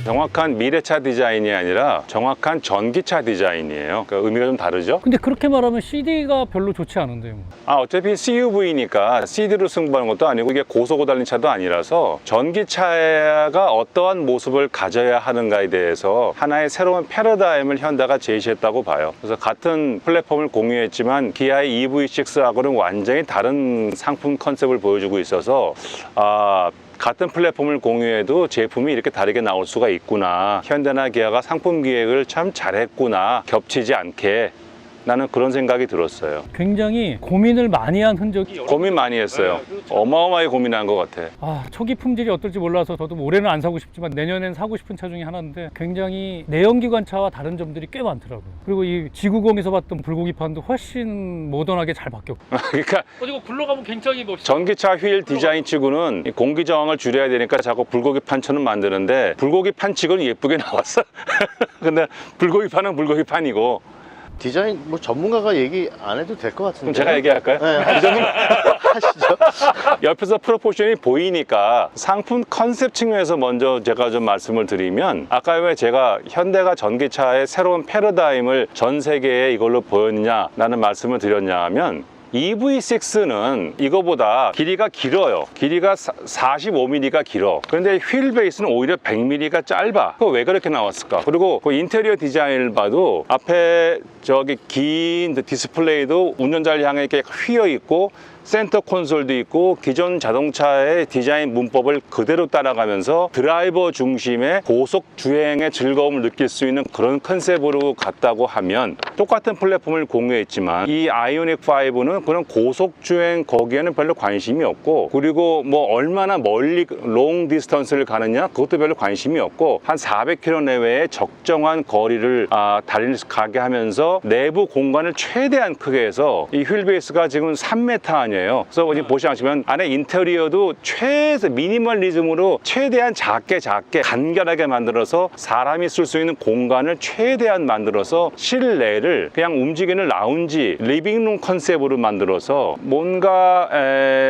정확한 미래차 디자인이 아니라 정확한 전기차 디자인이에요. 그러니까 의미가 좀 다르죠? 근데 그렇게 말하면 CD가 별로 좋지 않은데요. 어차피 CUV니까 CD로 승부하는 것도 아니고 이게 고속으로 달린 차도 아니라서 전기차가 어떠한 모습을 가져야 하는가에 대해서 하나의 새로운 패러다임을 현대가 제시했다고 봐요. 그래서 같은 플랫폼을 공유했지만 기아의 EV6하고는 완전히 다른 상품 컨셉을 보여주고 있어서 같은 플랫폼을 공유해도 제품이 이렇게 다르게 나올 수가 있구나. 현대나 기아가 상품 기획을 참 잘했구나. 겹치지 않게. 나는 그런 생각이 들었어요. 굉장히 고민을 많이 한 흔적이 고민 많이 했어요. 어마어마하게 고민한 것 같아. 초기 품질이 어떨지 몰라서 저도 올해는 안 사고 싶지만 내년엔 사고 싶은 차 중에 하나인데 굉장히 내연기관차와 다른 점들이 꽤 많더라고요. 그리고 이 G90에서 봤던 불고기판도 훨씬 모던하게 잘 바뀌었고. 그러니까 이거 굴러가면 굉장히 멋있어. 전기차 휠 디자인 치고는 공기 저항을 줄여야 되니까 자꾸 불고기판처럼 만드는데 불고기판 치고는 예쁘게 나왔어. 근데 불고기판은 불고기판이고. 디자인 뭐 전문가가 얘기 안 해도 될 것 같은데. 그럼 제가 얘기할까요? 네, 하시죠. 옆에서 프로포션이 보이니까 상품 컨셉 측면에서 먼저 제가 좀 말씀을 드리면 아까 왜 제가 현대가 전기차의 새로운 패러다임을 전 세계에 이걸로 보였느냐라는 말씀을 드렸냐 하면 EV6는 이거보다 길이가 길어요. 길이가 45mm가 길어. 그런데 휠 베이스는 오히려 100mm가 짧아. 그거 왜 그렇게 나왔을까? 그리고 그 인테리어 디자인을 봐도 앞에 저기 긴 디스플레이도 운전자를 향해 이렇게 휘어 있고 센터 콘솔도 있고 기존 자동차의 디자인 문법을 그대로 따라가면서 드라이버 중심의 고속 주행의 즐거움을 느낄 수 있는 그런 컨셉으로 갔다고 하면 똑같은 플랫폼을 공유했지만 이 아이오닉 5는 그런 고속 주행 거기에는 별로 관심이 없고 그리고 뭐 얼마나 멀리 롱 디스턴스를 가느냐 그것도 별로 관심이 없고 한 400km 내외의 적정한 거리를 가게 하면서 내부 공간을 최대한 크게 해서 이 휠 베이스가 지금 3m 아니에요. 그래서 지금 보시면 안에 인테리어도 미니멀리즘으로 최대한 작게 간결하게 만들어서 사람이 쓸 수 있는 공간을 최대한 만들어서 실내를 그냥 움직이는 라운지, 리빙룸 컨셉으로 만들어서 뭔가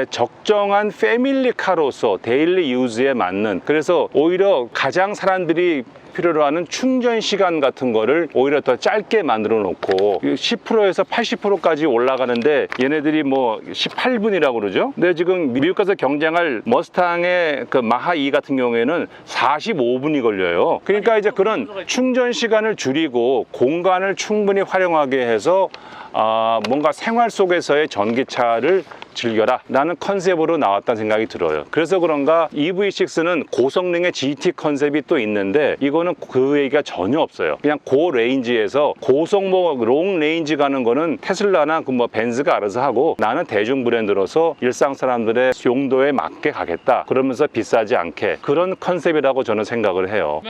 적정한 패밀리카로서 데일리 유즈에 맞는 그래서 오히려 가장 사람들이 필요로 하는 충전 시간 같은 거를 오히려 더 짧게 만들어 놓고 10%에서 80%까지 올라가는데 얘네들이 뭐 18분이라고 그러죠. 근데 지금 미국 가서 경쟁할 머스탕의 그 마하 2 같은 경우에는 45분이 걸려요. 그러니까 이제 그런 충전 시간을 줄이고 공간을 충분히 활용하게 해서 뭔가 생활 속에서의 전기차를 즐겨라 라는 컨셉으로 나왔다는 생각이 들어요. 그래서 그런가 EV6는 고성능의 GT 컨셉이 또 있는데 이거는 그 얘기가 전혀 없어요. 그냥 고 레인지에서 고속모 롱 레인지 가는 거는 테슬라나 그 뭐 벤츠가 알아서 하고 나는 대중 브랜드로서 일상 사람들의 용도에 맞게 가겠다. 그러면서 비싸지 않게 그런 컨셉이라고 저는 생각을 해요.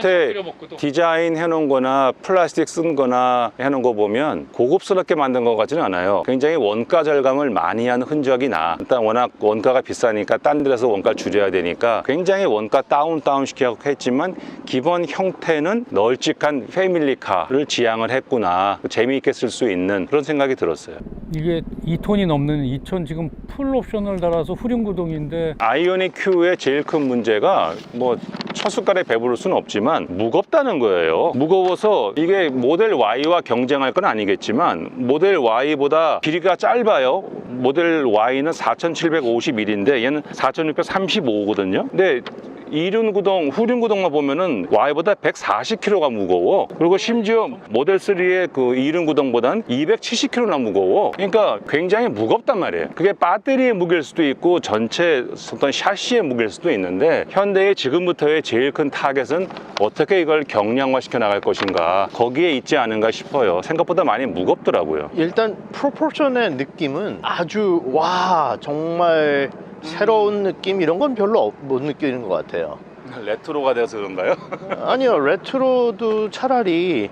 디자인 해놓은 거나 플라스틱 쓴 거나 해놓은 거 보면 고급스럽게 만든 것 같지는 않아요. 굉장히 원가 절감을 많이 한 흔적이 나. 일단 워낙 원가가 비싸니까 딴 데서 원가를 줄여야 되니까 굉장히 원가 다운 시키고 했지만 기본 형태는 널찍한 패밀리카를 지향을 했구나. 재미있게 쓸 수 있는 그런 생각이 들었어요. 이게 2톤이 넘는 2톤 지금 풀 옵션을 달아서 후륜구동인데 아이오닉 Q의 제일 큰 문제가 뭐 첫 숟갈에 배부를 수는 없지만 무겁다는 거예요. 무거워서 이게 모델 Y와 경쟁할 건 아니겠지만 모델 Y보다 길이가 짧아요. 모델 Y는 4751인데 얘는 4635거든요. 근데 후륜구동만 보면은 Y보다 140kg가 무거워. 그리고 심지어 모델 3의 그 이륜구동보단 270kg나 무거워. 그러니까 굉장히 무겁단 말이에요. 그게 배터리의 무게일 수도 있고 전체 어떤 샤시의 무게일 수도 있는데 현대의 지금부터의 제일 큰 타겟은 어떻게 이걸 경량화시켜 나갈 것인가 거기에 있지 않은가 싶어요. 생각보다 많이 무겁더라고요. 일단 프로포션의 느낌은 아주 와 정말 새로운 느낌 이런 건 별로 못 느끼는 것 같아요. 레트로가 돼서 그런가요? 아니요, 레트로도 차라리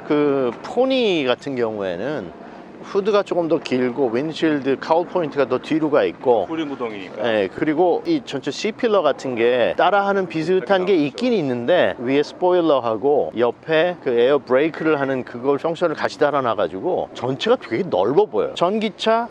그 포니 같은 경우에는 후드가 조금 더 길고 윈실드 카울 포인트가 더 뒤로 가 있고 후륜구동이니까. 네, 그리고 이 전체 C필러 같은 게 따라하는 비슷한 게 있긴 있는데 위에 스포일러하고 옆에 그 에어 브레이크를 하는 그걸 펑션을 같이 달아놔 가지고 전체가 되게 넓어 보여요. 전기차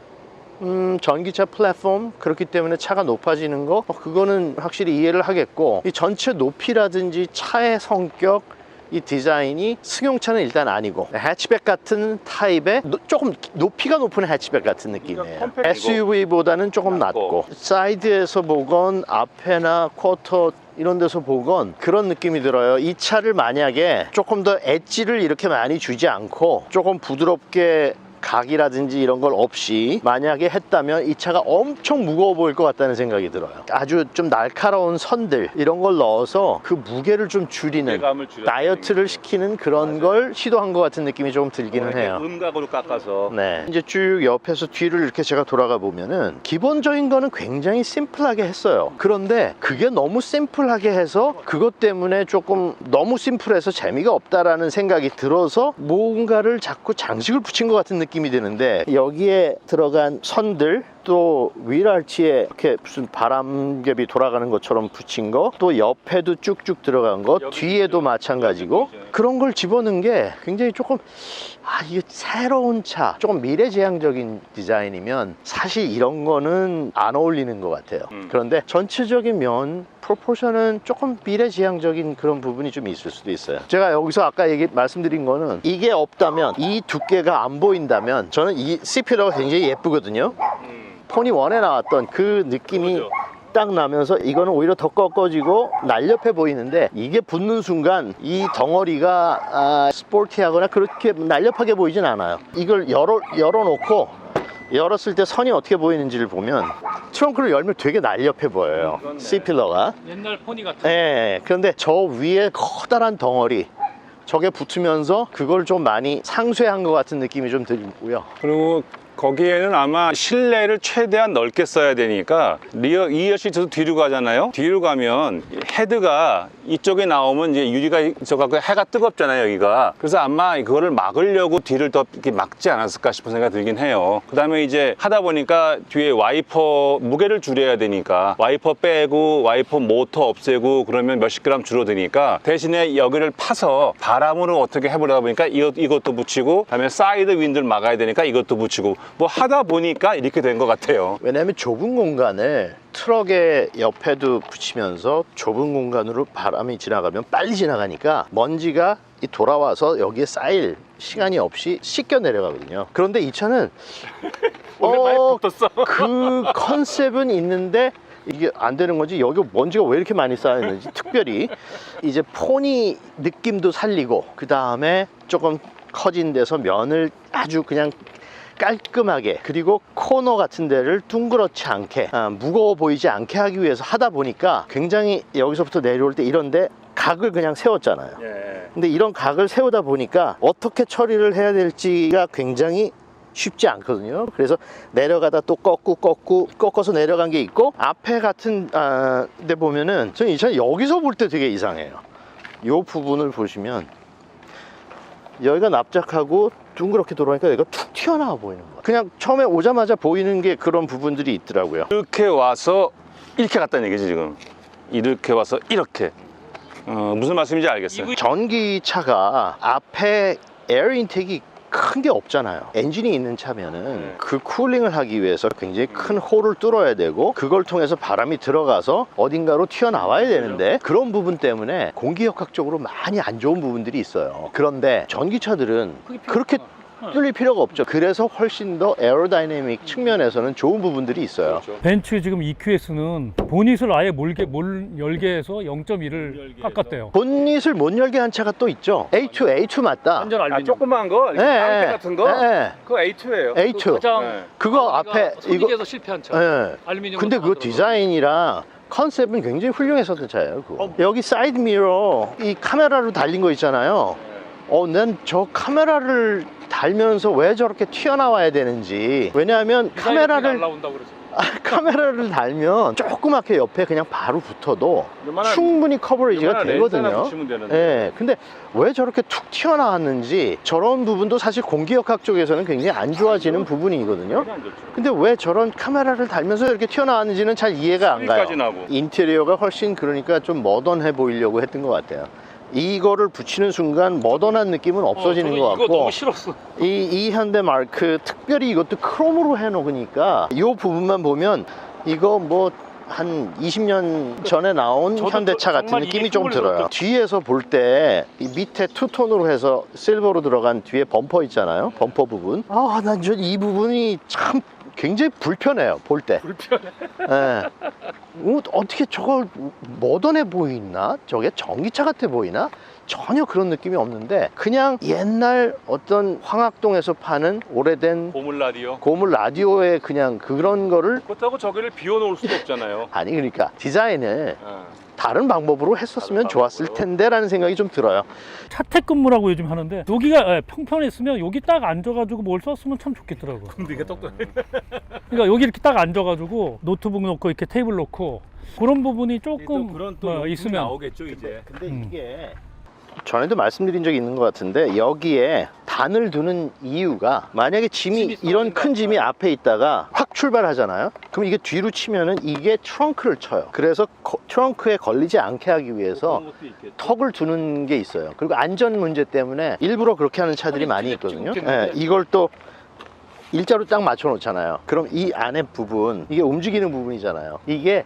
전기차 플랫폼 그렇기 때문에 차가 높아지는 거 그거는 확실히 이해를 하겠고, 이 전체 높이라든지 차의 성격, 이 디자인이 승용차는 일단 아니고 해치백 같은 타입의 조금 높이가 높은 해치백 같은 느낌이에요. 컴팩트이고 SUV보다는 조금 낮고 사이드에서 보건 앞에나 쿼터 이런 데서 보건 그런 느낌이 들어요. 이 차를 만약에 조금 더 엣지를 이렇게 많이 주지 않고 조금 부드럽게 각이라든지 이런 걸 없이 만약에 했다면 이 차가 엄청 무거워 보일 것 같다는 생각이 들어요. 아주 좀 날카로운 선들 이런 걸 넣어서 그 무게를 좀 줄이는, 무게감을 줄여주는 다이어트를 시키는 그런 걸 시도한 것 같은 느낌이 조금 들기는 해요. 음각으로 깎아서. 네, 이제 쭉 옆에서 뒤를 이렇게 제가 돌아가 보면은 기본적인 거는 굉장히 심플하게 했어요. 그런데 그게 너무 심플하게 해서 그것 때문에 조금 너무 심플해서 재미가 없다라는 생각이 들어서 뭔가를 자꾸 장식을 붙인 것 같은 느낌이 드는데, 여기에 들어간 선들, 또 휠알치에 이렇게 무슨 바람개비 돌아가는 것처럼 붙인 거, 또 옆에도 쭉쭉 들어간 거, 뒤에도 마찬가지고, 그런 걸 집어넣은 게 굉장히 조금 이게 새로운 차, 조금 미래지향적인 디자인이면 사실 이런 거는 안 어울리는 것 같아요. 그런데 전체적인 면 프로포션은 조금 미래지향적인 그런 부분이 좀 있을 수도 있어요. 제가 여기서 아까 말씀드린 거는 이게 없다면, 이 두께가 안 보인다면, 저는 이 C필러가 굉장히 예쁘거든요. 포니 1에 나왔던 그 느낌이 그렇죠. 딱 나면서 이거는 오히려 더 꺾어지고 날렵해 보이는데, 이게 붙는 순간 이 덩어리가 스포티하거나 그렇게 날렵하게 보이진 않아요. 이걸 열어놓고 열었을 때 선이 어떻게 보이는지를 보면 트렁크를 열면 되게 날렵해 보여요. C필러가. 옛날 포니 같은. 네, 그런데 저 위에 커다란 덩어리, 저게 붙으면서 그걸 좀 많이 상쇄한 것 같은 느낌이 좀 들고요. 그리고 거기에는 아마 실내를 최대한 넓게 써야 되니까 리어 시트도 뒤로 가잖아요. 뒤로 가면 헤드가 이쪽에 나오면 이제 유리가 있어갖고 해가 뜨겁잖아요, 여기가. 그래서 아마 그거를 막으려고 뒤를 더 이렇게 막지 않았을까 싶은 생각이 들긴 해요. 그 다음에 이제 하다 보니까 뒤에 와이퍼 무게를 줄여야 되니까 와이퍼 빼고 와이퍼 모터 없애고 그러면 몇십 그램 줄어드니까, 대신에 여기를 파서 바람으로 어떻게 해보려다 보니까 이것도 붙이고, 그다음에 사이드 윈드를 막아야 되니까 이것도 붙이고, 뭐 하다 보니까 이렇게 된 것 같아요. 왜냐하면 좁은 공간을 트럭의 옆에도 붙이면서 좁은 공간으로 바람이 지나가면 빨리 지나가니까 먼지가 돌아와서 여기에 쌓일 시간이 없이 씻겨 내려가거든요. 그런데 이 차는 그 컨셉은 있는데 이게 안 되는 건지, 여기 먼지가 왜 이렇게 많이 쌓여있는지, 특별히 이제 포니 느낌도 살리고, 그 다음에 조금 커진 데서 면을 아주 그냥 깔끔하게, 그리고 코너 같은 데를 둥그렇지 않게, 무거워 보이지 않게 하기 위해서 하다 보니까 굉장히 여기서부터 내려올 때 이런데 각을 그냥 세웠잖아요. 근데 이런 각을 세우다 보니까 어떻게 처리를 해야 될지가 굉장히 쉽지 않거든요. 그래서 내려가다 또 꺾어서 내려간 게 있고, 앞에 같은 데 보면은 저는 이 차 여기서 볼 때 되게 이상해요. 이 부분을 보시면 여기가 납작하고 둥그렇게 돌아가니까 여기가 툭 튀어나와 보이는 거예요. 그냥 처음에 오자마자 보이는 게 그런 부분들이 있더라고요. 이렇게 와서 이렇게 갔다는 얘기지 지금. 이렇게 와서 이렇게. 무슨 말씀인지 알겠어요. 전기차가 앞에 에어 인테이크가 큰 게 없잖아요. 엔진이 있는 차면은 그 쿨링을 하기 위해서 굉장히 큰 홀을 뚫어야 되고, 그걸 통해서 바람이 들어가서 어딘가로 튀어나와야 되는데, 그런 부분 때문에 공기역학적으로 많이 안 좋은 부분들이 있어요. 그런데 전기차들은 그렇게 뚫릴 필요가 없죠. 그래서 훨씬 더 에어로다이내믹 측면에서는 좋은 부분들이 있어요. 벤츠 지금 EQS는 보닛을 아예 못 열게 해서 0.1을 깎았대요. 본닛을 못 열게 한 차가 또 있죠. A2 맞다. 완전 알루미늄. 조그만 거, 네, 깡패 같은 거, 네. 그거 A2예요. A2. 가장 그거 앞에 소비에서 실패한 차. 네. 알루미늄. 근데 그 디자인이랑 컨셉은 굉장히 훌륭했었던 차예요. 그거. 여기 사이드 미러, 이 카메라로 달린 거 있잖아요. 난 저 카메라를 달면서 왜 저렇게 튀어나와야 되는지. 왜냐하면 카메라를 카메라를 달면 조그맣게 옆에 그냥 바로 붙어도 충분히 커버리지가 되거든요. 예, 근데 왜 저렇게 툭 튀어나왔는지, 저런 부분도 사실 공기역학 쪽에서는 굉장히 안 좋아지는 부분이거든요. 근데 왜 저런 카메라를 달면서 이렇게 튀어나왔는지는 잘 이해가 안 가요. 인테리어가 훨씬 그러니까 좀 모던해 보이려고 했던 것 같아요. 이거를 붙이는 순간 머던한 느낌은 없어지는 저는 것 이거 같고 너무 싫었어. 이 현대 마크 특별히 이것도 크롬으로 해놓으니까 이 부분만 보면 이거 뭐 한 20년 전에 나온 저도 현대차 같은 정말 느낌이 이게 좀 들어요. 흉물스럽다. 뒤에서 볼 때 이 밑에 투톤으로 해서 실버로 들어간 뒤에 범퍼 있잖아요. 범퍼 부분. 아, 난 이 부분이 참 굉장히 불편해요. 볼 때. 불편해. 예. 어떻게 저걸 모던해 보이나? 저게 전기차 같아 보이나? 전혀 그런 느낌이 없는데 그냥 옛날 어떤 황학동에서 파는 오래된 고물 라디오. 고물 라디오의 그냥 그런 거를 그렇다고 저기를 비워놓을 수도 없잖아요. 아니 그러니까 디자인을 어. 다른 방법으로 했었으면 다른 좋았을 방법으로. 텐데 라는 생각이 좀 들어요. 차택근무라고 요즘 하는데 여기가 평평했으면 여기 딱 앉아가지고 뭘 썼으면 참 좋겠더라고. 근데 이게 똑똑해. 그러니까 여기 이렇게 딱 앉아가지고 노트북 놓고 이렇게 테이블 놓고 그런 부분이 조금 있으면 나오겠죠 이제. 근데 음. 이게 전에도 말씀드린 적이 있는 것 같은데 여기에 단을 두는 이유가 만약에 짐이 이런 큰 짐이 앞에 있다가 확 출발하잖아요. 그럼 이게 뒤로 치면은 이게 트렁크를 쳐요. 그래서 트렁크에 걸리지 않게 하기 위해서 턱을 두는 게 있어요. 그리고 안전 문제 때문에 일부러 그렇게 하는 차들이 많이 있거든요. 예, 이걸 또 일자로 딱 맞춰 놓잖아요. 그럼 이 안에 부분, 이게 움직이는 부분이잖아요. 이게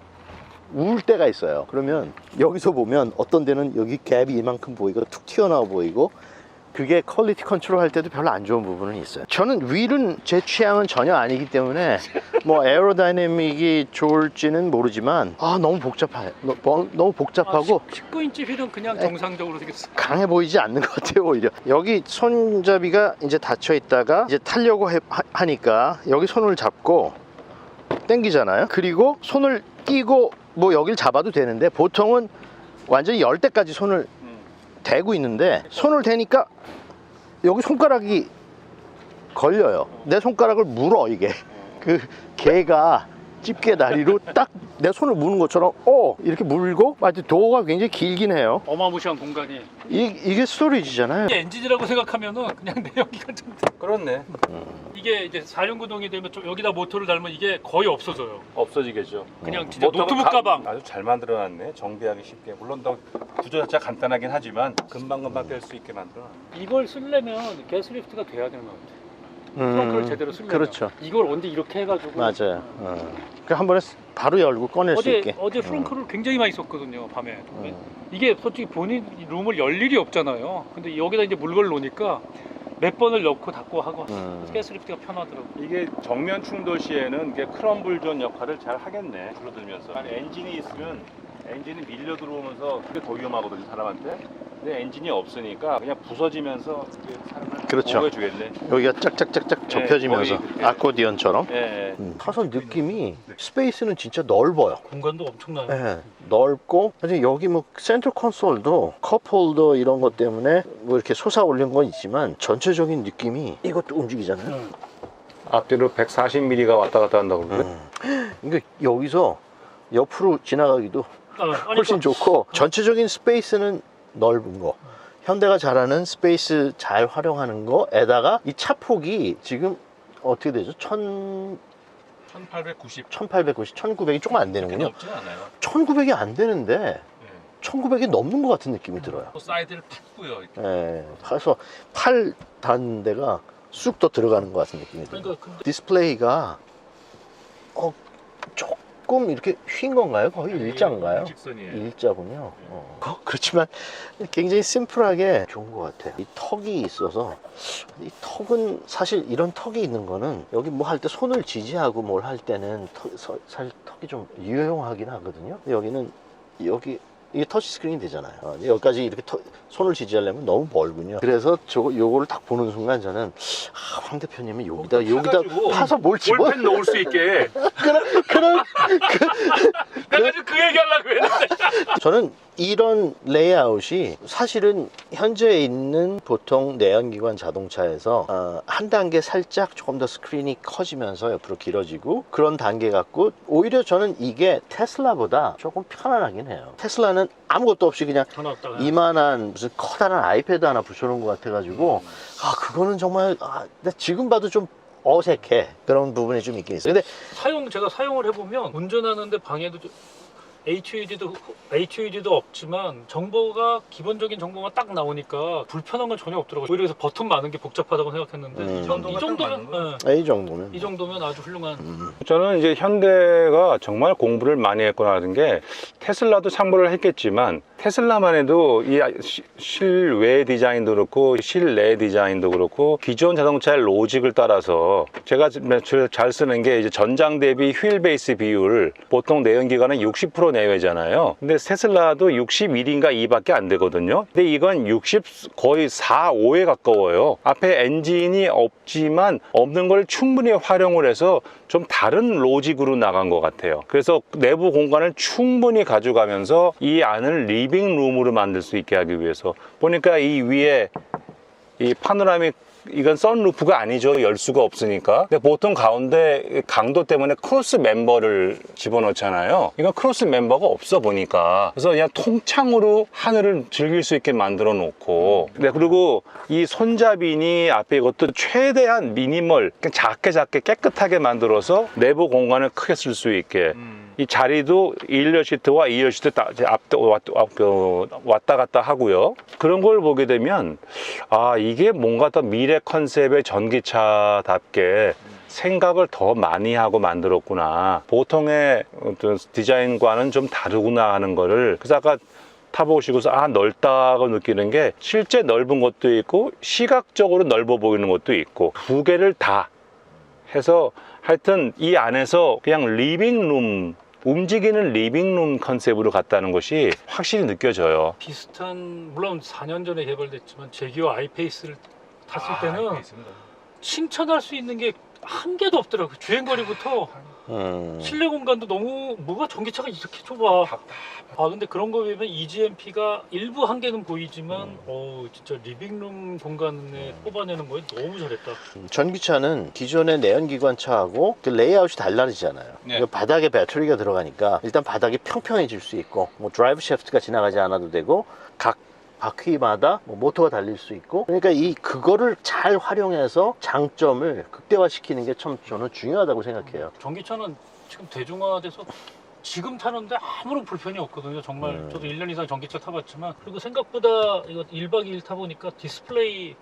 우울 때가 있어요. 그러면 여기서 보면 어떤 데는 여기 갭이 이만큼 보이고 툭 튀어나와 보이고 그게 퀄리티 컨트롤 할 때도 별로 안 좋은 부분은 있어요. 저는 휠은 제 취향은 전혀 아니기 때문에 뭐 에어로다이내믹이 좋을지는 모르지만 너무 복잡해요. 너무 복잡하고 19인치 휠은 그냥 정상적으로 생겼어. 강해 보이지 않는 것 같아요. 오히려 여기 손잡이가 이제 닫혀 있다가 이제 타려고 하니까 여기 손을 잡고 당기잖아요. 그리고 손을 끼고 뭐 여길 잡아도 되는데 보통은 완전히 열 때까지 손을 대고 있는데 손을 대니까 여기 손가락이 걸려요. 내 손가락을 물어 이게. 그 개가 집게 다리로 딱 내 손을 무는 것처럼 이렇게 물고 하여튼 도어가 굉장히 길긴 해요. 어마무시한 공간이. 이게 스토리지잖아요. 이게 엔진이라고 생각하면은 그냥 내연기관 좀 그렇네. 이게 이제 4륜 구동이 되면 좀 여기다 모터를 달면 이게 거의 없어져요. 없어지겠죠. 그냥 진짜 모터가 노트북 가방. 아주 잘 만들어놨네. 정비하기 쉽게. 물론 더 구조 자체가 간단하긴 하지만 금방금방 뺄 수 있게 만들어. 이걸 쓰려면 가스리프트가 돼야 되는 것 같아. 트렁크를 제대로 쓰려면. 그렇죠. 이걸 언제 이렇게 해가지고. 맞아요. 그 한 번에 바로 열고 꺼낼 수 있게. 어제 프렁크를 굉장히 많이 썼거든요, 밤에. 이게 솔직히 본인 룸을 열 일이 없잖아요. 근데 여기다 이제 물건을 놓으니까 몇 번을 넣고 닫고 하고 가스리프트가 편하더라고. 이게 정면 충돌 시에는 이게 크럼블 존 역할을 잘 하겠네. 줄어들면서. 아니, 엔진이 있으면 엔진이 밀려 들어오면서 그게 더 위험하거든요, 사람한테. 근데 엔진이 없으니까 그냥 부서지면서 사람을 그렇죠. 보호해주겠네. 여기가 짝짝짝짝 접혀지면서 거의 그렇게. 아코디언처럼. 예. 타서 느낌이 스페이스는 진짜 넓어요. 공간도 엄청나요. 예, 넓고 사실 여기 뭐 센터 콘솔도 컵홀더 이런 것 때문에 뭐 이렇게 솟아 올린 건 있지만 전체적인 느낌이 이것도 움직이잖아요. 앞뒤로 140mm가 왔다 갔다 한다고 그러는데. 그러니까 여기서 옆으로 지나가기도 훨씬 좋고 전체적인 스페이스는 넓은 거. 현대가 잘하는 스페이스 잘 활용하는 거에다가 이 차폭이 지금 어떻게 되죠? 1890. 1890, 1900이 조금 안 되는군요. 높진 않아요. 1900이 안 되는데 1900이 넘는 것 같은 느낌이 들어요. 또 사이드를 팠고요. 예, 그래서 팔 닿는 데가 쑥 더 들어가는 것 같은 느낌이 들어요. 그러니까 근데 디스플레이가 조금 이렇게 휜 건가요? 거의 일자인가요? 직선이에요. 일자군요. 그렇지만 굉장히 심플하게 좋은 것 같아요. 이 턱이 있어서 이 턱은 사실 이런 턱이 있는 거는 여기 뭐 할 때 손을 지지하고 뭘 할 때는 사실 턱이 좀 유용하긴 하거든요. 근데 여기는 이게 터치 스크린이 되잖아요. 여기까지 이렇게 손을 지지하려면 너무 멀군요. 그래서 요거를 딱 보는 순간 저는 황 대표님이 여기다 파서 뭘 집어? 볼펜 넣을 수 있게. 그런 내가 지금 그 얘기하려고 했는데. 저는 이런 레이아웃이 사실은 현재 있는 보통 내연기관 자동차에서 한 단계 살짝 조금 더 스크린이 커지면서 옆으로 길어지고 그런 단계 같고 오히려 저는 이게 테슬라보다 조금 편안하긴 해요. 테슬라는 아무것도 없이 그냥 전화 왔다가 이만한 무슨 커다란 아이패드 하나 붙여놓은 것 같아가지고 그거는 정말 근데 지금 봐도 좀 어색해. 그런 부분이 좀 있긴 있어요. 근데 제가 사용을 해보면 운전하는데 방해도 좀 HUD도 없지만 정보가 기본적인 정보만 딱 나오니까 불편한 건 전혀 없더라고요. 오히려 그래서 버튼 많은 게 복잡하다고 생각했는데 이 정도면 이 정도면 이 정도면 아주 훌륭한. 저는 이제 현대가 정말 공부를 많이 했구나라는 게 테슬라도 참고를 했겠지만 테슬라만 해도 이 실외 디자인도 그렇고 실내 디자인도 그렇고 기존 자동차의 로직을 따라서 제가 잘 쓰는 게 이제 전장 대비 휠 베이스 비율 보통 내연기관은 60% 내외잖아요. 근데 테슬라도 61인가 2밖에 안 되거든요. 근데 이건 60 거의 4, 5에 가까워요. 앞에 엔진이 없지만 없는 걸 충분히 활용을 해서 좀 다른 로직으로 나간 것 같아요. 그래서 내부 공간을 충분히 가져가면서 이 안을 리빙룸으로 만들 수 있게 하기 위해서 보니까 이 위에 이 파노라믹 이건 선루프가 아니죠. 열 수가 없으니까. 근데 보통 가운데 강도 때문에 크로스 멤버를 집어넣잖아요. 이건 크로스 멤버가 없어 보니까. 그래서 그냥 통창으로 하늘을 즐길 수 있게 만들어 놓고. 네, 그리고 이 손잡이니 앞에 이것도 최대한 미니멀, 작게 깨끗하게 만들어서 내부 공간을 크게 쓸 수 있게. 이 자리도 1열 시트와 2열 시트 왔다 갔다 하고요. 그런 걸 보게 되면 아, 이게 뭔가 더 미래 컨셉의 전기차답게 생각을 더 많이 하고 만들었구나. 보통의 어떤 디자인과는 좀 다르구나 하는 거를. 그래서 아까 타보시고서 아, 넓다고 느끼는 게 실제 넓은 것도 있고 시각적으로 넓어 보이는 것도 있고 두 개를 다 해서 하여튼 이 안에서 그냥 리빙룸, 움직이는 리빙룸 컨셉으로 갔다는 것이 확실히 느껴져요. 비슷한 물론 4년 전에 개발됐지만 제기어 아이페이스를 탔을 때는 칭찬할 수 있는 게 한 개도 없더라고요. 주행거리부터 실내 공간도 너무 뭐가 전기차가 이렇게 좁아. 아 근데 그런 거 보면 EGMP가 일부 한계는 보이지만 진짜 리빙룸 공간에 뽑아내는 거에 너무 잘했다. 전기차는 기존의 내연기관차하고 그 레이아웃이 달라지잖아요. 네. 그 바닥에 배터리가 들어가니까 일단 바닥이 평평해질 수 있고 뭐 드라이브 샤프트가 지나가지 않아도 되고 각 바퀴마다 뭐 모터가 달릴 수 있고 그러니까 그거를 잘 활용해서 장점을 극대화시키는 게 참 저는 중요하다고 생각해요. 전기차는 지금 대중화돼서 지금 타는데 아무런 불편이 없거든요. 정말 저도 1년 이상 전기차 타봤지만 그리고 생각보다 이거 1박 2일 타보니까 디스플레이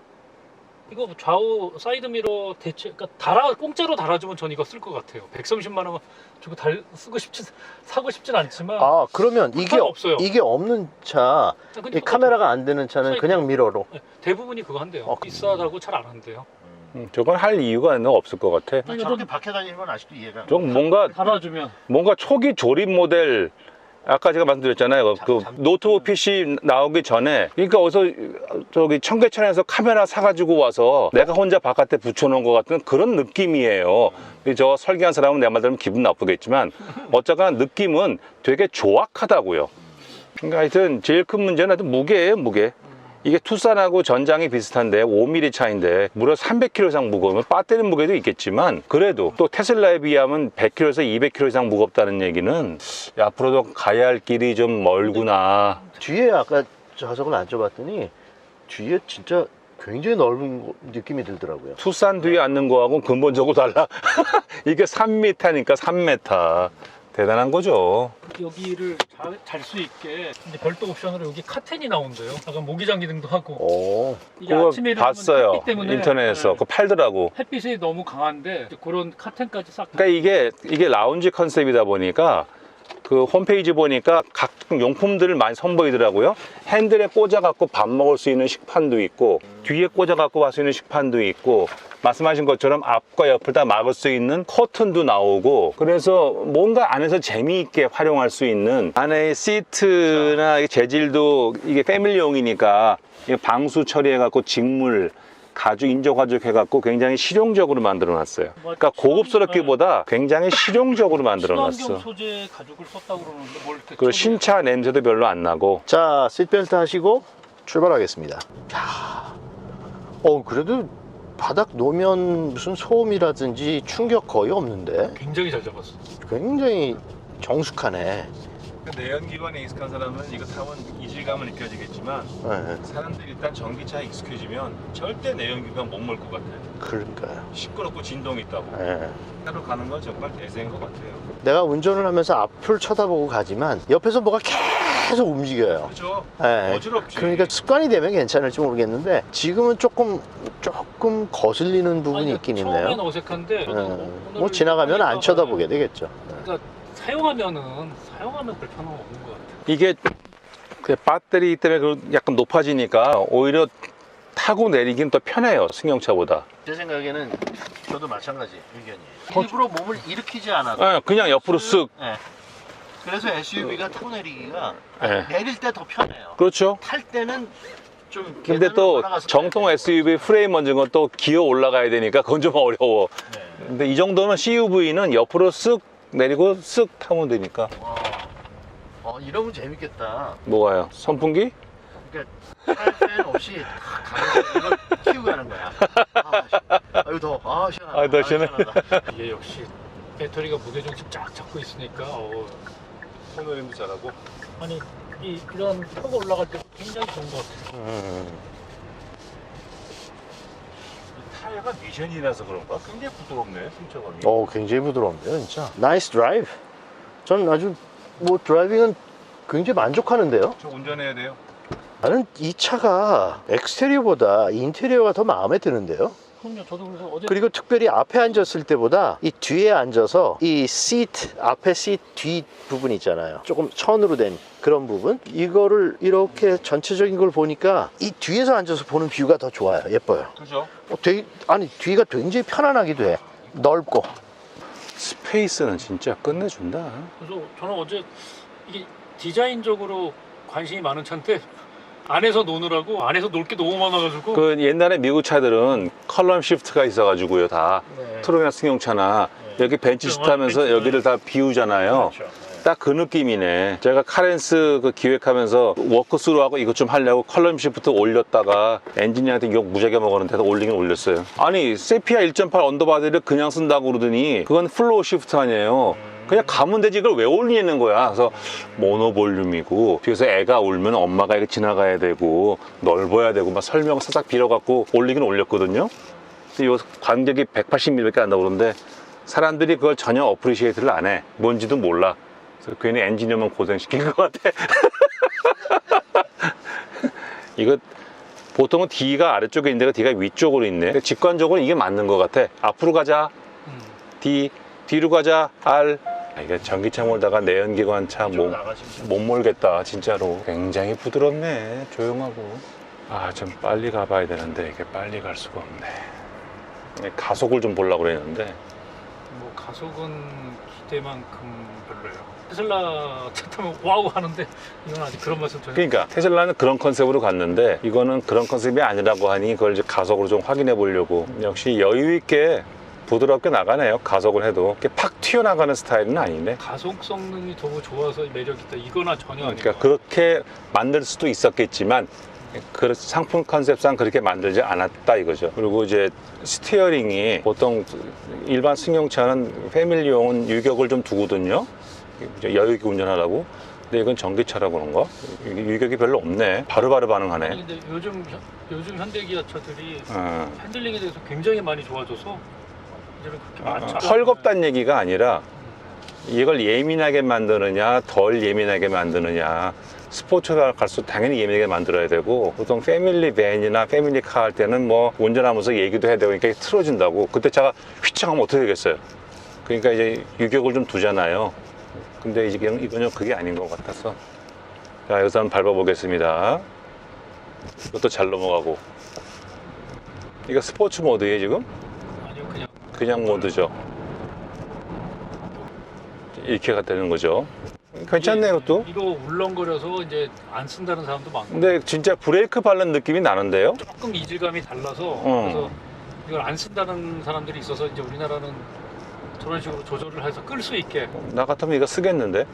이거 좌우 사이드미러 대체 그러니까 공짜로 달아주면 전 이거 쓸 것 같아요. 130만 원 주고 사고 싶진 않지만 아 그러면 이게 없어요. 이게 없는 차 이 카메라가 안 되는 차는 그냥 미러로 대부분이 그거 한대요. 비싸다고 잘 안 한대요. 저건 할 이유가 없을 것 같아. 저렇게 밖에 다니는 건 아직도 이해가 좀 뭔가 초기 조립 모델 아까 제가 말씀드렸잖아요. 그 노트북 PC 나오기 전에 그러니까 어디서 저기 청계천에서 카메라 사가지고 와서 내가 혼자 바깥에 붙여놓은 것 같은 그런 느낌이에요. 저 설계한 사람은 내 말대로 기분 나쁘겠지만 어쨌거나 느낌은 되게 조악하다고요. 그러니까 하여튼 제일 큰 문제는 하여튼 무게예요, 무게. 이게 투싼하고 전장이 비슷한데 5mm 차인데 무려 300kg 이상 무거우면 배터리 무게도 있겠지만 그래도 또 테슬라에 비하면 100kg에서 200kg 이상 무겁다는 얘기는 앞으로도 가야 할 길이 좀 멀구나. 뒤에 아까 좌석을 앉아봤더니 뒤에 진짜 굉장히 넓은 느낌이 들더라고요. 투싼 뒤에 앉는 거하고 근본적으로 달라. 이게 3m니까 3m. 대단한 거죠. 여기를 잘 수 있게 이제 별도 옵션으로 여기 카텐이 나온대요. 약간 모기장 기능도 하고. 오. 이게 그거 아침에 일어나면 봤어요. 햇빛 때문에 인터넷에서. 그거 팔더라고. 햇빛이 너무 강한데 이제 그런 카텐까지 싹. 그러니까 이게 라운지 컨셉이다 보니까 그 홈페이지 보니까 각종 용품들을 많이 선보이더라고요. 핸들에 꽂아갖고 밥 먹을 수 있는 식판도 있고 뒤에 꽂아갖고 갈 수 있는 식판도 있고 말씀하신 것처럼 앞과 옆을 다 막을 수 있는 커튼도 나오고 그래서 뭔가 안에서 재미있게 활용할 수 있는 안에 시트나 재질도 이게 패밀리용이니까 방수 처리해갖고 직물 가죽 인조가죽 해갖고 굉장히 실용적으로 만들어놨어요. 그러니까 고급스럽기보다 굉장히 실용적으로 만들어놨어. 친환경 소재 가죽을 썼다고 그러는데 뭘 그리고 신차 냄새도 별로 안 나고. 자, 시트벨트 하시고 출발하겠습니다. 야, 그래도 바닥 놓으면 무슨 소음이라든지 충격 거의 없는데 굉장히 잘 잡았어. 굉장히 정숙하네. 내연기관에 익숙한 사람은 이거 타면 이질감은 느껴지겠지만 네. 사람들이 일단 전기차에 익숙해지면 절대 내연기관 못 몰 것 같아요. 그러니까요. 시끄럽고 진동이 있다고. 네. 차로 가는 건 정말 대세인 것 같아요. 내가 운전을 하면서 앞을 쳐다보고 가지만 옆에서 뭐가 계속 움직여요. 그죠? 네. 어지럽지. 그러니까 습관이 되면 괜찮을지 모르겠는데 지금은 조금 거슬리는 부분이 있긴 있네요. 처음엔 어색한데 뭐 지나가면 안 쳐다보게 되겠죠. 그러니까 사용하면 불편함 없는 것 같아요. 이게 그 배터리 때문에 약간 높아지니까 오히려 타고 내리긴 더 편해요, 승용차보다. 제 생각에는 저도 마찬가지 의견이에요. 일부러 몸을 일으키지 않아도 네, 그냥 옆으로 쓱. 네. 그래서 SUV가 타고 내리기가 네. 내릴 때 더 편해요. 그렇죠. 탈 때는 좀 근데 계단을 또 올라가서 정통 타야 돼요. SUV 프레임 얹은 건 또 기어 올라가야 되니까 그건 좀 어려워. 네. 근데 이 정도는 CUV는 옆으로 쓱 내리고 쓱 타면 되니까. 이러면 재밌겠다. 뭐가요? 선풍기? 그러니까 팬 없이 가면서 이걸 키우고 가는 거야. 아유 더워. 시원하다. 아, 더 시원해. 시원하다. 이게 역시 배터리가 무게중심 쫙 잡고 있으니까 손놀림도 잘하고. 아니 이런 표가 올라갈 때 굉장히 좋은 것 같아요. 타이어가 미션이라서 그런가? 굉장히 부드럽네, 승차감이. 굉장히 부드러운데요, 진짜. 나이스 드라이브. 전 아주 뭐 드라이빙은 굉장히 만족하는데요. 저 운전해야 돼요. 나는 이 차가 엑스테리어보다 인테리어가 더 마음에 드는데요. 그럼요. 저도 그래서 어제 그리고 특별히 앞에 앉았을 때보다 이 뒤에 앉아서 이 시트, 앞에 시트 뒤 부분 있잖아요. 조금 천으로 된 그런 부분. 이거를 이렇게 전체적인 걸 보니까 이 뒤에서 앉아서 보는 뷰가 더 좋아요. 예뻐요. 그죠? 뒤가 굉장히 편안하기도 해. 넓고. 스페이스는 진짜 끝내준다. 그래서 저는 어제 이게 디자인적으로 관심이 많은 차인데 안에서 노느라고 안에서 놀 게 너무 많아가지고 그 옛날에 미국 차들은 컬럼 시프트가 있어가지고요, 다. 트럭이나 승용차나 여기 벤치 시트 하면서 여기를 다 비우잖아요. 딱 그 느낌이네. 제가 카렌스 그 기획하면서 워크스루 하고 이것 좀 하려고 컬럼 시프트 올렸다가 엔지니어한테 욕 무지하게 먹었는데 올리긴 올렸어요. 아니 세피아 1.8 언더바디를 그냥 쓴다고 그러더니 그건 플로우 시프트 아니에요. 그냥 가면 되지 이걸 왜 올리는 거야. 그래서 모노볼륨이고 뒤에서 애가 울면 엄마가 이렇게 지나가야 되고 넓어야 되고 막 설명 살짝 빌어갖고 올리긴 올렸거든요. 근데 요 간격이 180mm밖에 안 나오는데 사람들이 그걸 전혀 어프리시에이트를 안 해. 뭔지도 몰라. 그래서 괜히 엔지니어만 고생시킨 것 같아. 이거 보통은 D가 아래쪽에 있는데 D가 위쪽으로 있네. 근데 직관적으로 이게 맞는 것 같아. 앞으로 가자. D, 뒤로 가자. R. 이게 전기차 몰다가 내연기관 차 못 몰겠다. 진짜로. 굉장히 부드럽네. 조용하고. 좀 빨리 가봐야 되는데 이게 빨리 갈 수가 없네. 가속을 좀 보려고 그랬는데 뭐 가속은 기대만큼 별로예요. 테슬라 차 타면 와우 하는데 이건 아직 그런 맛은 전혀. 그러니까 테슬라는 그런 컨셉으로 갔는데 이거는 그런 컨셉이 아니라고 하니 그걸 이제 가속으로 좀 확인해 보려고. 역시 여유 있게 부드럽게 나가네요. 가속을 해도 이렇게 팍 튀어나가는 스타일은 아니네. 가속 성능이 더 좋아서 매력 있다. 이거나 전혀 아니고. 그러니까 그렇게 만들 수도 있었겠지만 그 상품 컨셉상 그렇게 만들지 않았다 이거죠. 그리고 이제 스티어링이 보통 일반 승용차는 패밀리용은 유격을 좀 두거든요. 여유 있게 운전하라고. 근데 이건 전기차라고 그런가? 유격이 별로 없네. 바로바로 반응하네. 아니, 근데 요즘 현대 기아차들이 핸들링에 대해서 굉장히 많이 좋아져서 이제는 그렇게 많지 않아요. 헐겁다는 얘기가 아니라 이걸 예민하게 만드느냐 덜 예민하게 만드느냐. 스포츠가 갈수록 당연히 예민하게 만들어야 되고 보통 패밀리 밴이나 패밀리 카 할 때는 뭐 운전하면서 얘기도 해야 되고 그러니까 틀어진다고. 그때 차가 휘청하면 어떻게 되겠어요. 그러니까 이제 유격을 좀 두잖아요. 근데 이건 그게 아닌 것 같아서. 자, 여기서 한번 밟아보겠습니다. 이것도 잘 넘어가고. 이거 스포츠 모드예요 지금? 아니요, 그냥 모드죠. 이렇게 되는 거죠. 괜찮네요, 또. 이거 울렁거려서 이제 안 쓴다는 사람도 많고. 근데 진짜 브레이크 밟는 느낌이 나는데요? 조금 이질감이 달라서 그래서 이걸 안 쓴다는 사람들이 있어서 이제 우리나라는 저런 식으로 조절을 해서 끌 수 있게. 나 같으면 이거 쓰겠는데?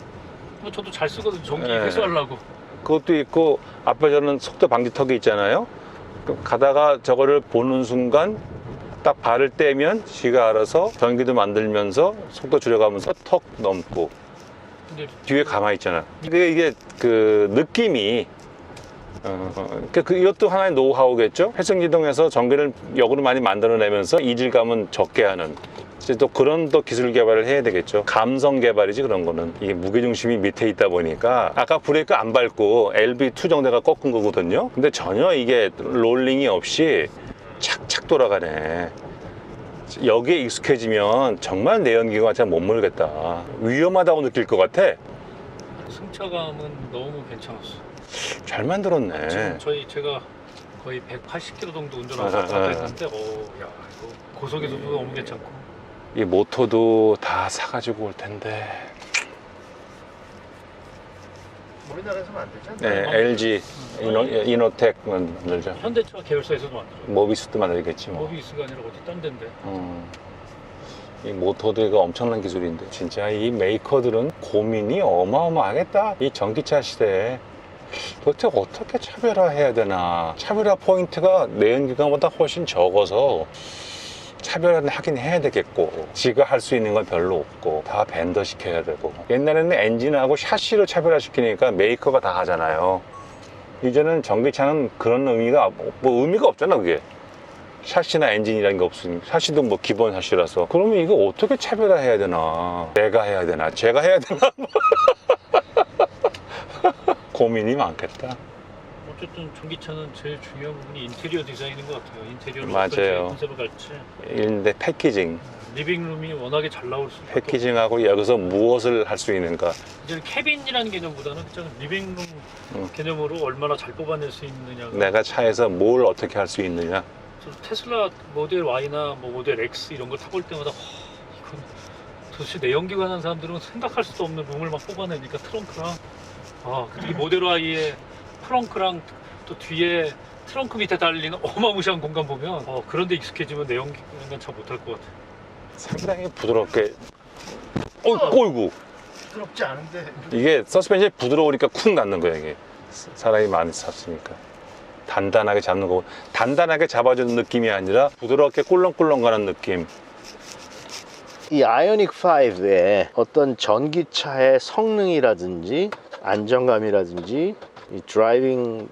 저도 잘 쓰거든요. 전기 네. 회수하려고. 그것도 있고, 앞에 저는 속도 방지턱이 있잖아요? 가다가 저거를 보는 순간 딱 발을 떼면 지가 알아서 전기도 만들면서 속도 줄여가면서 턱 넘고. 근데 뒤에 가만히 있잖아. 이게 그 느낌이 이것도 하나의 노하우겠죠. 회전기동에서 전기를 역으로 많이 만들어내면서 이질감은 적게 하는, 이제 또 그런 또 기술 개발을 해야 되겠죠. 감성 개발이지 그런 거는. 이게 무게중심이 밑에 있다 보니까 아까 브레이크 안 밟고 LB2 정도가 꺾은 거거든요. 근데 전혀 이게 롤링이 없이 착착 돌아가네. 여기에 익숙해지면 정말 내연기관 잘 못 몰겠다. 위험하다고 느낄 것 같아. 승차감은 너무 괜찮았어. 잘 만들었네. 지금 제가 거의 180km 정도 운전하고 왔다 했는데, 야 이거 고속에서도 너무 괜찮고. 이 모터도 다 사가지고 올 텐데. 우리나라에서는 안 되잖아요. 네, LG 이노텍 만들죠. 현대차 계열사에서도 만들어. 모비스도 만들겠지 뭐. 모비스가 아니라 어디 딴 데인데. 이 모터도 이거 엄청난 기술인데 진짜 이 메이커들은 고민이 어마어마하겠다. 이 전기차 시대에 도대체 어떻게 차별화해야 되나. 차별화 포인트가 내연기관보다 훨씬 적어서 차별화는 하긴 해야 되겠고, 지가 할 수 있는 건 별로 없고 다 밴더 시켜야 되고. 옛날에는 엔진하고 샤시로 차별화 시키니까 메이커가 다 하잖아요. 이제는 전기차는 그런 의미가 의미가 없잖아. 그게 샤시나 엔진이라는 게 없으니까. 샤시도 뭐 기본 샤시라서. 그러면 이거 어떻게 차별화해야 되나. 내가 해야 되나 제가 해야 되나. 고민이 많겠다. 어쨌든 전기차는 제일 중요한 부분이 인테리어 디자인인 것 같아요. 인테리어를 맞아요. 어떻게 컨셉을 갈지. 근데 패키징, 리빙룸이 워낙에 잘 나올 수 있고. 패키징하고 여기서 무엇을 할 수 있는가. 이제 캐빈이라는 개념보다는 그냥 리빙룸 개념으로 얼마나 잘 뽑아낼 수 있느냐. 내가 차에서 뭘 어떻게 할 수 있느냐. 테슬라 모델 Y나 뭐 모델 X 이런 걸 타볼 때마다 이건 도대체 내연기관 하는 사람들은 생각할 수도 없는 룸을 막 뽑아내니까 트렁크랑 이 모델 Y의 트렁크랑 또 뒤에 트렁크 밑에 달리는 어마무시한 공간 보면 그런데 익숙해지면 내연기관 차 못할 것 같아. 상당히 부드럽게. 어이구. 부끄럽지 않은데. 이게 서스펜션이 부드러우니까 쿵 닿는 거야. 이게 사람이 많이 탔으니까. 단단하게 잡는 거, 단단하게 잡아주는 느낌이 아니라 부드럽게 꿀렁꿀렁 가는 느낌. 이 아이오닉 5의 어떤 전기차의 성능이라든지 안정감이라든지 이 드라이빙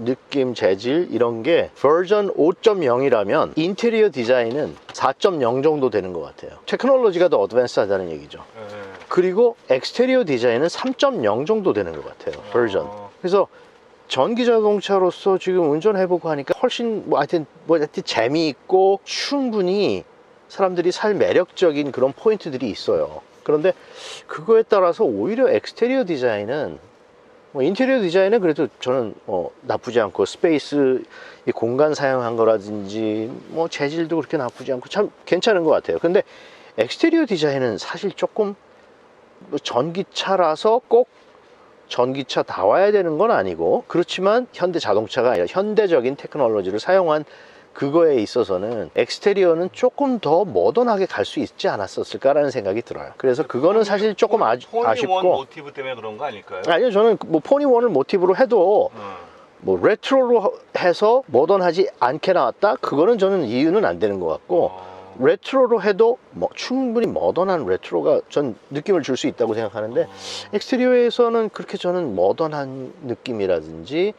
느낌, 재질 이런 게 버전 5.0이라면 인테리어 디자인은 4.0 정도 되는 것 같아요. 테크놀로지가 더 어드밴스하다는 얘기죠. 그리고 엑스테리어 디자인은 3.0 정도 되는 것 같아요. 버전. 그래서 전기 자동차로서 지금 운전해보고 하니까 훨씬 하여튼 재미있고 충분히 사람들이 살 매력적인 그런 포인트들이 있어요. 그런데 그거에 따라서 오히려 엑스테리어 디자인은 인테리어 디자인은 그래도 저는 나쁘지 않고, 스페이스 이 공간 사용한 거라든지 재질도 그렇게 나쁘지 않고 참 괜찮은 것 같아요. 근데 엑스테리어 디자인은 사실 조금 전기차라서 꼭 전기차다워야 되는 건 아니고, 그렇지만 현대 자동차가 아니라 현대적인 테크놀로지를 사용한 그거에 있어서는 엑스테리어는 조금 더 모던하게 갈 수 있지 않았었을까라는 생각이 들어요. 그래서 그거는 사실 조금 아쉽고. 모티브 때문에 그런 거 아닐까요? 아니요, 저는 포니원을 모티브로 해도 레트로로 해서 모던하지 않게 나왔다? 그거는 저는 이유는 안 되는 것 같고, 레트로로 해도 충분히 모던한 레트로가 전 느낌을 줄 수 있다고 생각하는데, 엑스테리어에서는 그렇게 저는 모던한 느낌이라든지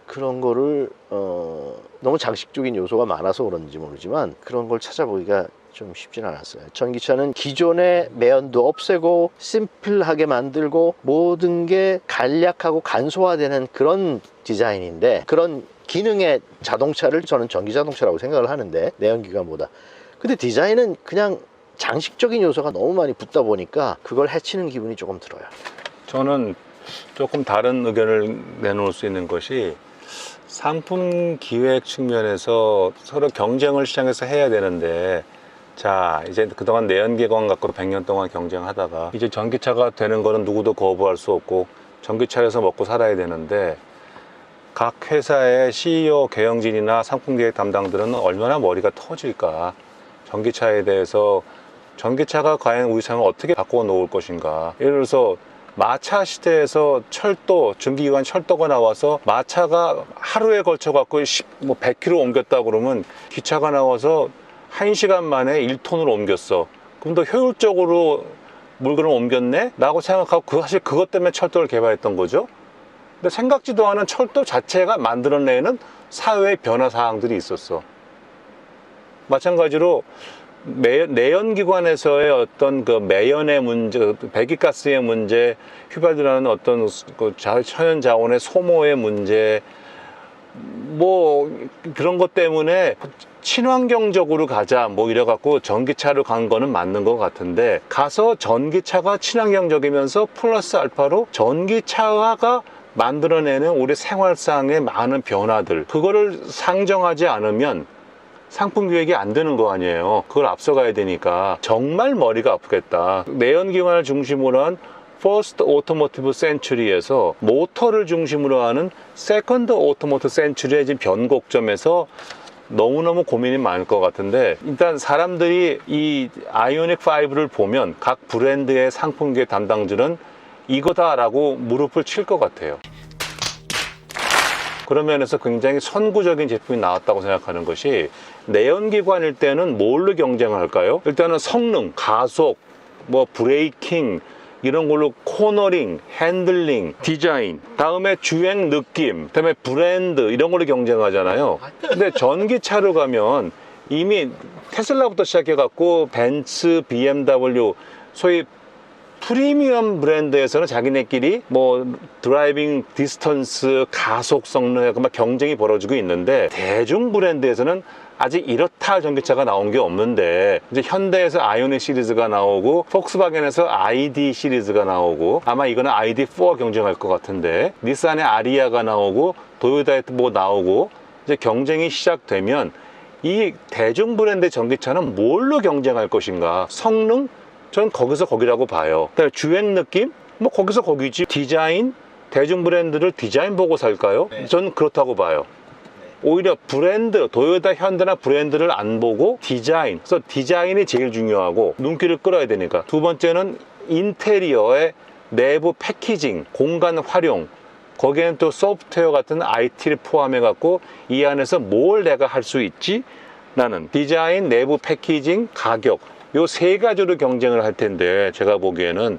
그런 거를 너무 장식적인 요소가 많아서 그런지 모르지만 그런 걸 찾아보기가 좀 쉽진 않았어요. 전기차는 기존의 매연도 없애고 심플하게 만들고 모든 게 간략하고 간소화되는 그런 디자인인데, 그런 기능의 자동차를 저는 전기 자동차라고 생각을 하는데, 내연기관보다. 근데 디자인은 그냥 장식적인 요소가 너무 많이 붙다 보니까 그걸 해치는 기분이 조금 들어요. 저는 조금 다른 의견을 내놓을 수 있는 것이, 상품 기획 측면에서 서로 경쟁을 시장에서 해야 되는데, 자 이제 그동안 내연기관 갖고 100년 동안 경쟁하다가 이제 전기차가 되는 거는 누구도 거부할 수 없고 전기차에서 먹고 살아야 되는데, 각 회사의 CEO 경영진이나 상품 기획 담당들은 얼마나 머리가 터질까. 전기차에 대해서 전기차가 과연 우리 삶을 어떻게 바꿔 놓을 것인가. 예를 들어서 마차 시대에서 전기기관 철도가 나와서 마차가 하루에 걸쳐 갖고 100km 옮겼다 그러면, 기차가 나와서 1시간 만에 1톤을 옮겼어. 그럼 더 효율적으로 물건을 옮겼네? 라고 생각하고 사실 그것 때문에 철도를 개발했던 거죠. 근데 생각지도 않은 철도 자체가 만들어내는 사회의 변화 사항들이 있었어. 마찬가지로 내연기관에서의 어떤 그 매연의 문제, 배기가스의 문제, 휘발유라는 어떤 그 천연자원의 소모의 문제, 뭐 그런 것 때문에 친환경적으로 가자 뭐 이래갖고 전기차로 간 거는 맞는 것 같은데, 가서 전기차가 친환경적이면서 플러스 알파로 전기차가 만들어내는 우리 생활상의 많은 변화들, 그거를 상정하지 않으면 상품 기획이 안 되는 거 아니에요. 그걸 앞서가야 되니까 정말 머리가 아프겠다. 내연기관을 중심으로 한 First Automotive Century에서 모터를 중심으로 하는 Second Automotive Century의 지금 변곡점에서 너무너무 고민이 많을 것 같은데, 일단 사람들이 이 아이오닉 5를 보면 각 브랜드의 상품 기획 담당자는 이거다라고 무릎을 칠 것 같아요. 그런 면에서 굉장히 선구적인 제품이 나왔다고 생각하는 것이, 내연기관일 때는 뭘로 경쟁을 할까요? 일단은 성능, 가속, 뭐 브레이킹 이런 걸로, 코너링, 핸들링, 디자인, 다음에 주행 느낌, 그다음에 브랜드 이런 걸로 경쟁하잖아요. 근데 전기차로 가면 이미 테슬라부터 시작해갖고 벤츠, BMW, 소위 프리미엄 브랜드에서는 자기네끼리 뭐 드라이빙 디스턴스, 가속 성능에 막 경쟁이 벌어지고 있는데, 대중 브랜드에서는 아직 이렇다 할 전기차가 나온 게 없는데, 이제 현대에서 아이오닉 시리즈가 나오고 폭스바겐에서 ID 시리즈가 나오고, 아마 이거는 ID4와 경쟁할 것 같은데, 닛산의 아리아가 나오고 도요타에 뭐 나오고, 이제 경쟁이 시작되면 이 대중 브랜드 전기차는 뭘로 경쟁할 것인가? 성능? 전 거기서 거기라고 봐요. 그다음에 주행 느낌? 뭐 거기서 거기지. 디자인? 대중 브랜드를 디자인 보고 살까요? 네. 저는 그렇다고 봐요. 오히려 브랜드, 도요타, 현대나 브랜드를 안 보고 디자인, 그래서 디자인이 제일 중요하고 눈길을 끌어야 되니까. 두 번째는 인테리어의 내부 패키징, 공간 활용, 거기에는 또 소프트웨어 같은 IT를 포함해 갖고 이 안에서 뭘 내가 할 수 있지? 나는 디자인, 내부 패키징, 가격, 요 세 가지로 경쟁을 할 텐데, 제가 보기에는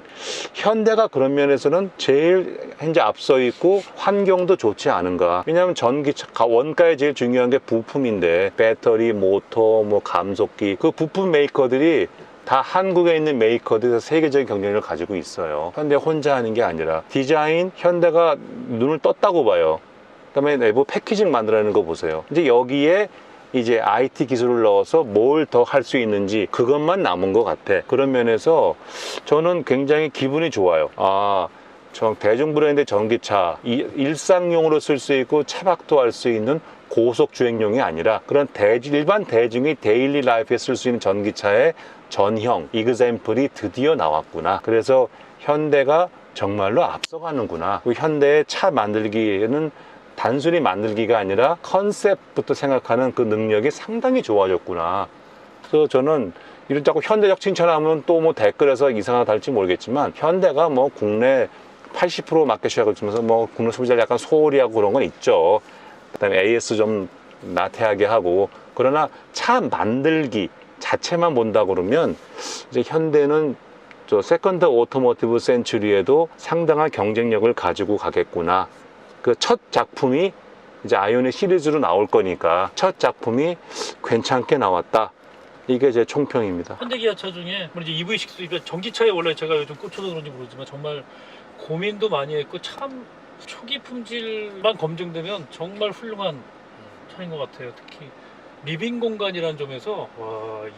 현대가 그런 면에서는 제일 현재 앞서 있고 환경도 좋지 않은가. 왜냐하면 전기차 원가에 제일 중요한 게 부품인데, 배터리, 모터, 뭐 감속기, 그 부품 메이커들이 다 한국에 있는 메이커들에서 세계적인 경쟁력을 가지고 있어요. 현대 혼자 하는 게 아니라 디자인, 현대가 눈을 떴다고 봐요. 그다음에 내부 패키징 만들어내는 거 보세요. 이제 여기에 이제 IT 기술을 넣어서 뭘 더 할 수 있는지, 그것만 남은 것 같아. 그런 면에서 저는 굉장히 기분이 좋아요. 대중 브랜드 전기차, 일상용으로 쓸 수 있고 차박도 할 수 있는 고속 주행용이 아니라 그런 일반 대중이 데일리 라이프에 쓸 수 있는 전기차의 전형, 이그샘플이 드디어 나왔구나. 그래서 현대가 정말로 앞서가는구나. 현대의 차 만들기에는 단순히 만들기가 아니라 컨셉부터 생각하는 그 능력이 상당히 좋아졌구나. 그래서 저는 이런 자꾸 현대적 칭찬하면 또 뭐 댓글에서 이상하다 할지 모르겠지만, 현대가 뭐 국내 80% 마켓시ェ어를 주면서 뭐 국내 소비자를 약간 소홀히 하고 그런 건 있죠. 그다음에 AS 좀 나태하게 하고, 그러나 차 만들기 자체만 본다 그러면 이제 현대는 저 세컨드 오토모티브 센츄리에도 상당한 경쟁력을 가지고 가겠구나. 그 첫 작품이 이제 아이오닉 시리즈로 나올 거니까 첫 작품이 괜찮게 나왔다. 이게 제 총평입니다. 현대기아차 중에 이제 EV6, 그러니까 전기차에 원래 제가 요즘 꽂혀서 그런지 모르지만 정말 고민도 많이 했고, 참 초기 품질만 검증되면 정말 훌륭한 차인 것 같아요. 특히 리빙 공간이라는 점에서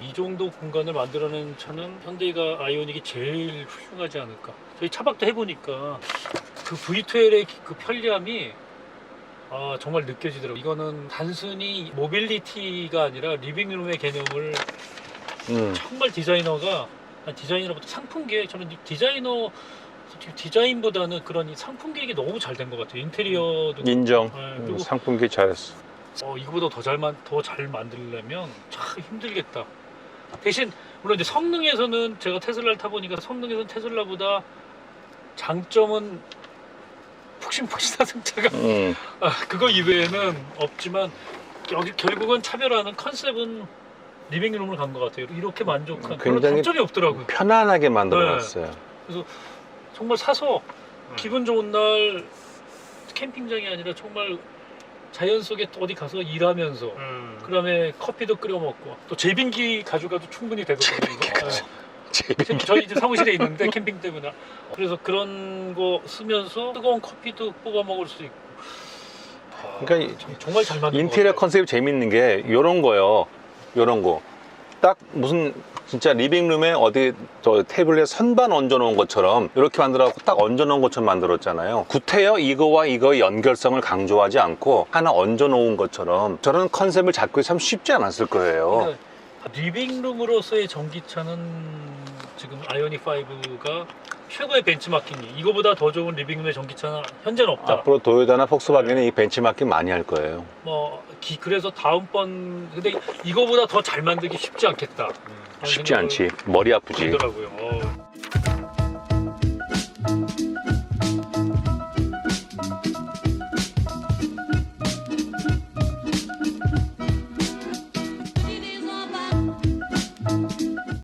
이 정도 공간을 만들어낸 차는 현대가 아이오닉이 제일 훌륭하지 않을까. 저희 차박도 해보니까 그 V12의 그 편리함이 정말 느껴지더라고요. 이거는 단순히 모빌리티가 아니라 리빙룸의 개념을 정말 디자이너보다 상품 계획, 저는 디자이너 디자인보다는 그런 이 상품 계획이 너무 잘 된 것 같아요. 인테리어도 인정. 그리고 상품기 잘했어. 이거보다 더 잘 만들려면 참 힘들겠다. 대신 물론 이제 성능에서는 제가 테슬라를 타보니까 성능에서는 테슬라보다 장점은 푹신푹신한 승차가 그거 이외에는 없지만, 여기 결국은 차별화하는 컨셉은 리빙룸을 간 것 같아요. 이렇게 만족한 별로 굉장히 단점이 없더라고요. 편안하게 만들어놨어요. 정말 사서 기분 좋은 날 캠핑장이 아니라 정말 자연 속에 어디 가서 일하면서 그다음에 커피도 끓여 먹고 또 제빙기 가져가도 충분히 되거든요. 이거. 저희 이제 사무실에 있는데 캠핑 때문에 그래서 그런 거 쓰면서 뜨거운 커피도 뽑아 먹을 수 있고. 그러니까 정말 잘 만든 인테리어 것 같아요. 컨셉이 재밌는 게 이런 거요. 이런 거. 딱 무슨 진짜 리빙룸에 어디 저 테이블에 선반 얹어놓은 것처럼 이렇게 만들어갖고 딱 얹어놓은 것처럼 만들었잖아요. 구태여 이거와 이거의 연결성을 강조하지 않고 하나 얹어놓은 것처럼 저런 컨셉을 잡기 참 쉽지 않았을 거예요. 그러니까 리빙룸으로서의 전기차는 지금 아이오닉 5가 최고의 벤치마킹이 이거보다 더 좋은 리빙룸의 전기차는 현재는 없다. 앞으로 도요타나 폭스바겐이 이 벤치마킹 많이 할 거예요. 그래서 다음번 근데 이거보다 더 잘 만들기 쉽지 않겠다. 쉽지 않지. 머리 아프지. 그러더라고요.